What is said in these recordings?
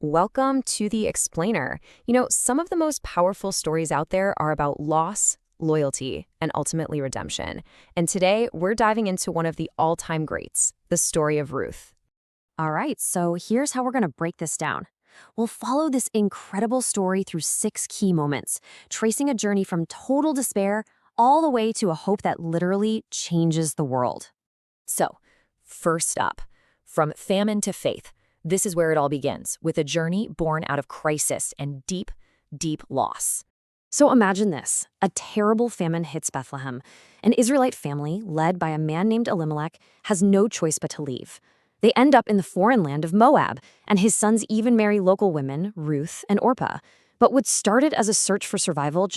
Welcome to the Explainer. Some of the most powerful stories out there are about loss, loyalty, and ultimately redemption. And today, we're diving into one of the all-time greats, the story of Ruth. All right, so here's how we're going to break this down. We'll follow this incredible story through 6 key moments, tracing a journey from total despair all the way to a hope that literally changes the world. So, first up, from famine to faith. This is where it all begins, with a journey born out of crisis and deep, deep loss. So imagine this. A terrible famine hits Bethlehem. An Israelite family, led by a man named Elimelech, has no choice but to leave. They end up in the foreign land of Moab, and his sons even marry local women, Ruth and Orpah. But what started as a search for survival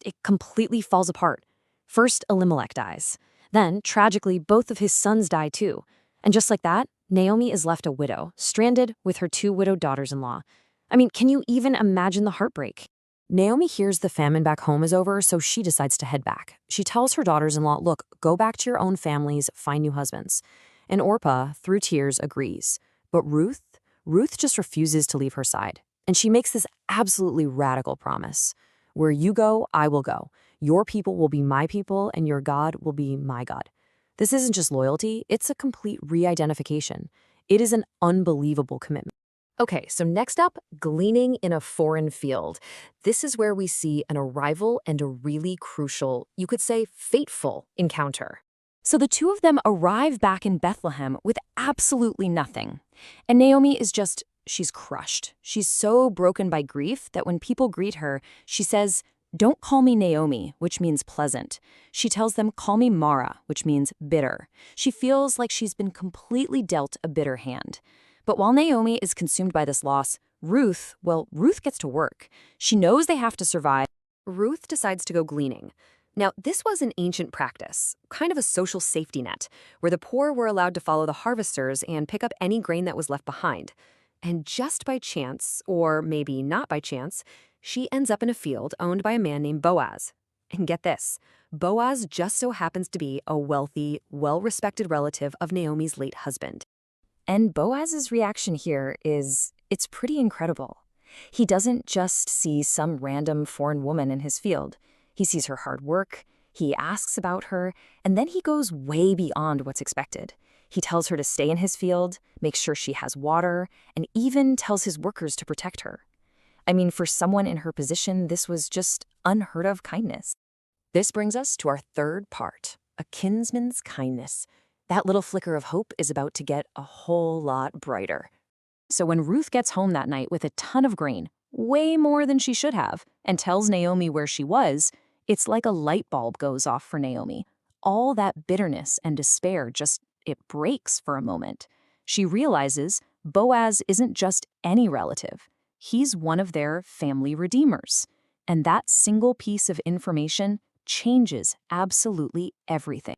it completely falls apart. First, Elimelech dies. Then, tragically, both of his sons die too. And just like that, Naomi is left a widow, stranded with her 2 widowed daughters-in-law. I mean, can you even imagine the heartbreak? Naomi hears the famine back home is over, so she decides to head back. She tells her daughters-in-law, look, go back to your own families, find new husbands. And Orpah, through tears, agrees. But Ruth just refuses to leave her side. And she makes this absolutely radical promise. Where you go, I will go. Your people will be my people, and your God will be my God. This isn't just loyalty, it's a complete re-identification. It is an unbelievable commitment. Okay, so next up, gleaning in a foreign field. This is where we see an arrival and a really crucial, you could say fateful, encounter. So the two of them arrive back in Bethlehem with absolutely nothing. And Naomi she's crushed. She's so broken by grief that when people greet her, she says, don't call me Naomi, which means pleasant. She tells them, call me Mara, which means bitter. She feels like she's been completely dealt a bitter hand. But while Naomi is consumed by this loss, Ruth gets to work. She knows they have to survive. Ruth decides to go gleaning. Now, this was an ancient practice, kind of a social safety net, where the poor were allowed to follow the harvesters and pick up any grain that was left behind. And just by chance, or maybe not by chance, she ends up in a field owned by a man named Boaz. And get this, Boaz just so happens to be a wealthy, well-respected relative of Naomi's late husband. And Boaz's reaction here it's pretty incredible. He doesn't just see some random foreign woman in his field. He sees her hard work, he asks about her, and then he goes way beyond what's expected. He tells her to stay in his field, makes sure she has water, and even tells his workers to protect her. I mean, for someone in her position, this was just unheard of kindness. This brings us to our third part, a kinsman's kindness. That little flicker of hope is about to get a whole lot brighter. So when Ruth gets home that night with a ton of grain, way more than she should have, and tells Naomi where she was, it's like a light bulb goes off for Naomi. All that bitterness and despair it breaks for a moment. She realizes Boaz isn't just any relative. He's one of their family redeemers. And that single piece of information changes absolutely everything.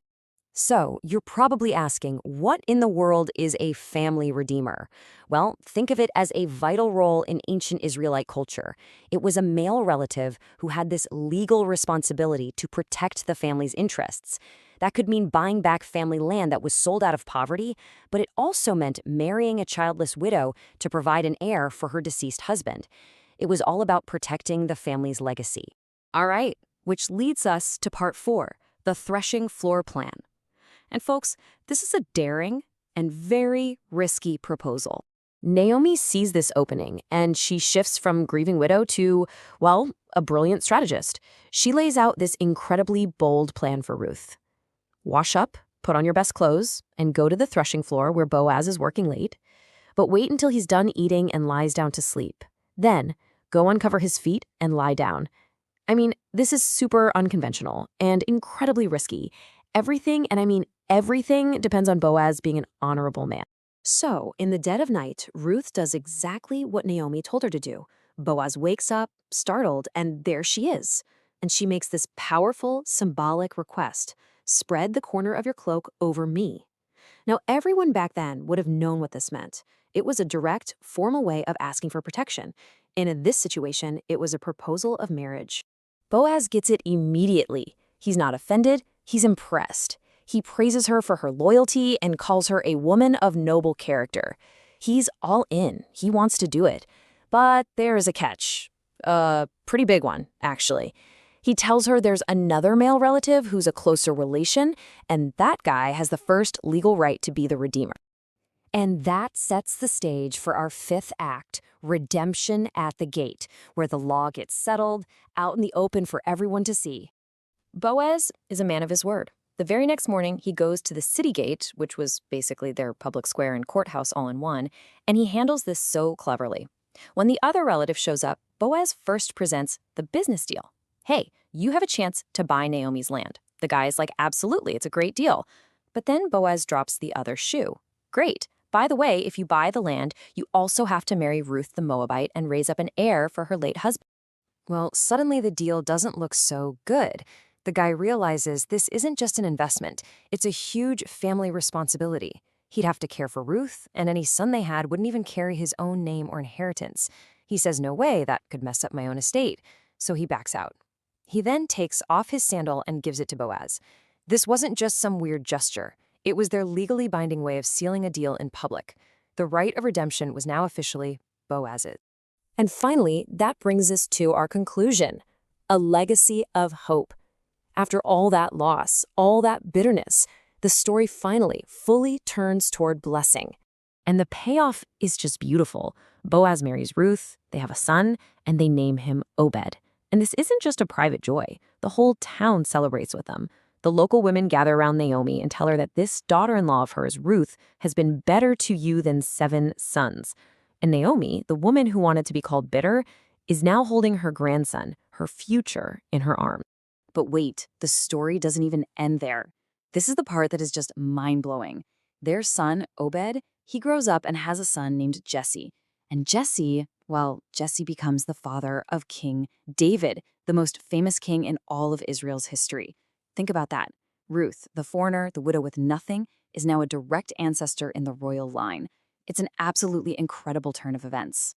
So, you're probably asking, what in the world is a family redeemer? Well, think of it as a vital role in ancient Israelite culture. It was a male relative who had this legal responsibility to protect the family's interests. That could mean buying back family land that was sold out of poverty, but it also meant marrying a childless widow to provide an heir for her deceased husband. It was all about protecting the family's legacy. All right, which leads us to part 4, the threshing floor plan. And folks, this is a daring and very risky proposal. Naomi sees this opening, and she shifts from grieving widow to, a brilliant strategist. She lays out this incredibly bold plan for Ruth. Wash up, put on your best clothes, and go to the threshing floor where Boaz is working late. But wait until he's done eating and lies down to sleep. Then, go uncover his feet and lie down. I mean, this is super unconventional and incredibly risky. Everything, and I mean everything, depends on Boaz being an honorable man. So, in the dead of night, Ruth does exactly what Naomi told her to do. Boaz wakes up, startled, and there she is. And she makes this powerful, symbolic request. Spread the corner of your cloak over me. Now, everyone back then would have known what this meant. It was a direct, formal way of asking for protection. And in this situation, it was a proposal of marriage. Boaz gets it immediately. He's not offended, he's impressed. He praises her for her loyalty and calls her a woman of noble character. He's all in. He wants to do it. But there is a catch. A pretty big one, actually. He tells her there's another male relative who's a closer relation, and that guy has the first legal right to be the redeemer. And that sets the stage for our fifth act, redemption at the gate, where the law gets settled, out in the open for everyone to see. Boaz is a man of his word. The very next morning, he goes to the city gate, which was basically their public square and courthouse all in one, and he handles this so cleverly. When the other relative shows up, Boaz first presents the business deal. Hey, you have a chance to buy Naomi's land. The guy is like, absolutely, it's a great deal. But then Boaz drops the other shoe. Great. By the way, if you buy the land, you also have to marry Ruth the Moabite and raise up an heir for her late husband. Well, suddenly the deal doesn't look so good. The guy realizes this isn't just an investment, it's a huge family responsibility. He'd have to care for Ruth, and any son they had wouldn't even carry his own name or inheritance. He says, no way, that could mess up my own estate. So he backs out. He then takes off his sandal and gives it to Boaz. This wasn't just some weird gesture. It was their legally binding way of sealing a deal in public. The right of redemption was now officially Boaz's. And finally, that brings us to our conclusion, a legacy of hope. After all that loss, all that bitterness, the story finally fully turns toward blessing. And the payoff is just beautiful. Boaz marries Ruth, they have a son, and they name him Obed. And this isn't just a private joy. The whole town celebrates with them. The local women gather around Naomi and tell her that this daughter-in-law of hers, Ruth, has been better to you than 7 sons. And Naomi, the woman who wanted to be called bitter, is now holding her grandson, her future, in her arms. But wait, the story doesn't even end there. This is the part that is just mind-blowing. Their son, Obed, he grows up and has a son named Jesse. And Jesse becomes the father of King David, the most famous king in all of Israel's history. Think about that. Ruth, the foreigner, the widow with nothing, is now a direct ancestor in the royal line. It's an absolutely incredible turn of events.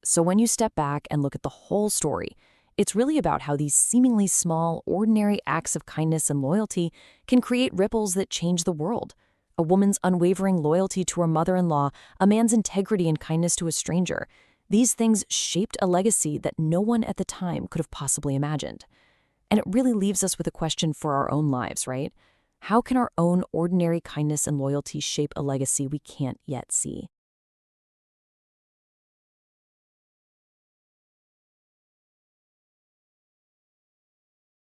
So when you step back and look at the whole story, it's really about how these seemingly small, ordinary acts of kindness and loyalty can create ripples that change the world. A woman's unwavering loyalty to her mother-in-law, a man's integrity and kindness to a stranger. These things shaped a legacy that no one at the time could have possibly imagined. And it really leaves us with a question for our own lives, right? How can our own ordinary kindness and loyalty shape a legacy we can't yet see?